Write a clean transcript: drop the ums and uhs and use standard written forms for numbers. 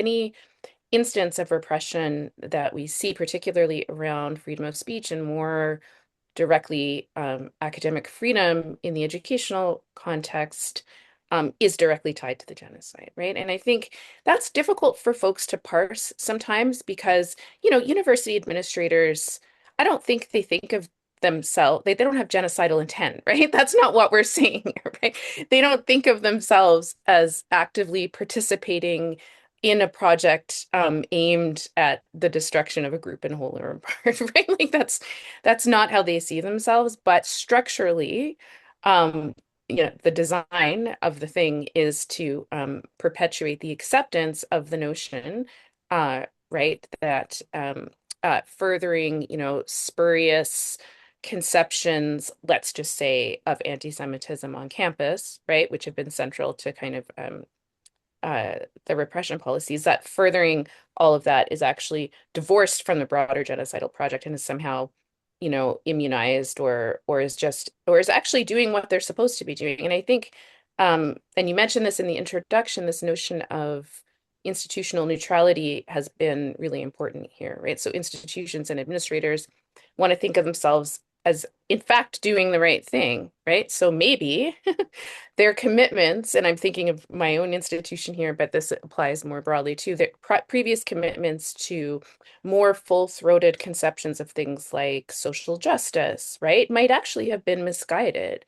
any instance of repression that we see, particularly around freedom of speech and more directly academic freedom in the educational context, is directly tied to the genocide, right? And I think that's difficult for folks to parse sometimes because, university administrators, I don't think they think of themselves, they don't have genocidal intent, right? That's not what we're saying here, right? They don't think of themselves as actively participating in a project aimed at the destruction of a group in whole or in part, right? Like that's not how they see themselves, but structurally, um, the design of the thing is to perpetuate the acceptance of the notion, right, that furthering, spurious conceptions, let's just say, of anti-Semitism on campus, right, which have been central to kind of the repression policies, that furthering all of that is actually divorced from the broader genocidal project and is somehow, immunized or is actually doing what they're supposed to be doing. And I think, and you mentioned this in the introduction, this notion of institutional neutrality has been really important here, right? So institutions and administrators want to think of themselves as in fact doing the right thing, right? So maybe their commitments, and I'm thinking of my own institution here, but this applies more broadly too, the previous commitments to more full-throated conceptions of things like social justice, right, might actually have been misguided.